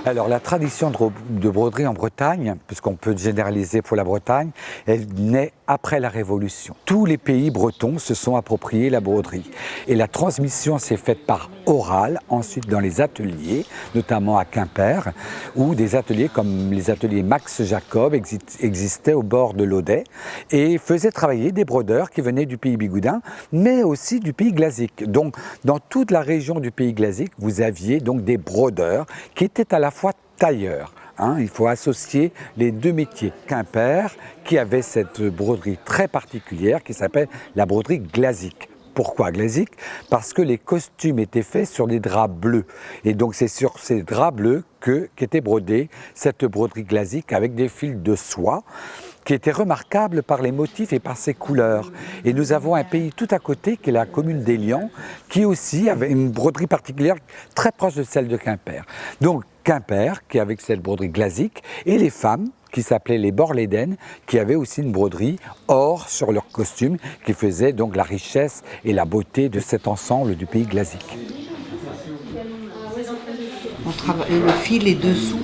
Alors la tradition de broderie en Bretagne, puisqu'on peut généraliser pour la Bretagne, elle naît après la Révolution. Tous les pays bretons se sont appropriés la broderie. Et la transmission s'est faite par oral, ensuite dans les ateliers, notamment à Quimper, où des ateliers comme les ateliers Max Jacob existaient au bord de l'Audet et faisaient travailler des brodeurs qui venaient du pays bigoudin, mais aussi du pays glazique. Donc dans toute la région du pays glazique, vous aviez donc des brodeurs qui étaient à la fois tailleurs. Il faut associer les deux métiers. Quimper, qui avait cette broderie très particulière qui s'appelle la broderie glazique. Pourquoi glazique? Parce que les costumes étaient faits sur des draps bleus. Et donc c'est sur ces draps bleus qu'était brodée cette broderie glazique avec des fils de soie qui était remarquable par les motifs et par ses couleurs. Et nous avons un pays tout à côté, qui est la commune d'Élian, qui aussi avait une broderie particulière très proche de celle de Quimper. Donc Quimper, qui avait cette broderie glazique, et les femmes, qui s'appelaient les Borlédaines, qui avaient aussi une broderie or sur leur costume, qui faisait donc la richesse et la beauté de cet ensemble du pays glazique. On travaille, le fil est dessous,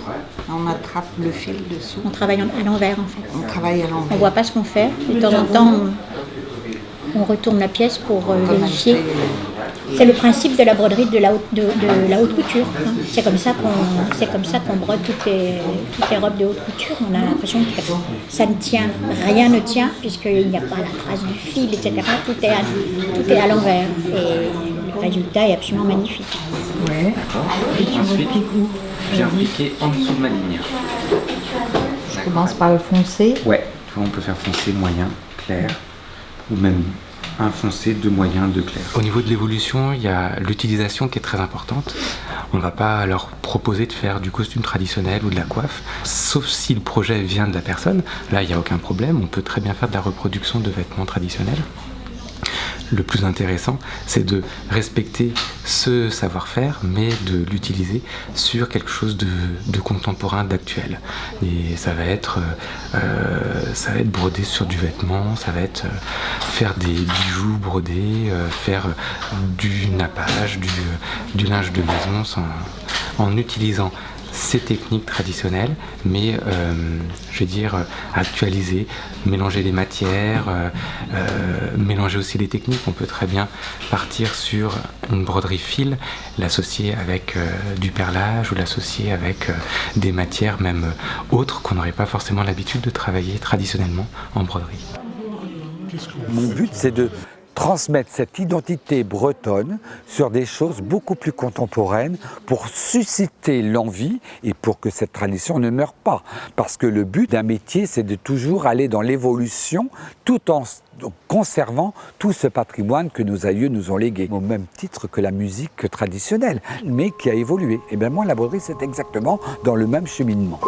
on attrape le fil dessous. On travaille à l'envers en fait. On travaille à l'envers. On ne voit pas ce qu'on fait. De temps en temps, on retourne la pièce pour vérifier. C'est le principe de la broderie de la haute couture. C'est comme ça qu'on brode toutes les robes de haute couture. On a l'impression que ça ne tient, rien ne tient, puisqu'il n'y a pas la trace du fil, etc. Tout est à l'envers. Et le résultat est absolument magnifique. Ouais. Et ensuite, j'ai appliqué en dessous de ma ligne. Je commence par le foncé. Ouais, on peut faire foncé, moyen, clair, ou même un foncé de moyen, de clair. Au niveau de l'évolution, il y a l'utilisation qui est très importante. On ne va pas leur proposer de faire du costume traditionnel ou de la coiffe, sauf si le projet vient de la personne. Là, il n'y a aucun problème, on peut très bien faire de la reproduction de vêtements traditionnels. Le plus intéressant, c'est de respecter ce savoir-faire, mais de l'utiliser sur quelque chose de contemporain, d'actuel. Et ça va être brodé sur du vêtement, ça va être faire des bijoux brodés, faire du nappage, du linge de maison, en utilisant ces techniques traditionnelles, mais je veux dire actualiser, mélanger les matières, mélanger aussi les techniques. On peut très bien partir sur une broderie fil, l'associer avec du perlage ou l'associer avec des matières même autres qu'on n'aurait pas forcément l'habitude de travailler traditionnellement en broderie. Mon but, c'est de transmettre cette identité bretonne sur des choses beaucoup plus contemporaines pour susciter l'envie et pour que cette tradition ne meure pas. Parce que le but d'un métier, c'est de toujours aller dans l'évolution tout en conservant tout ce patrimoine que nos aïeux nous ont légué, au même titre que la musique traditionnelle, mais qui a évolué. Et bien moi, la broderie, c'est exactement dans le même cheminement.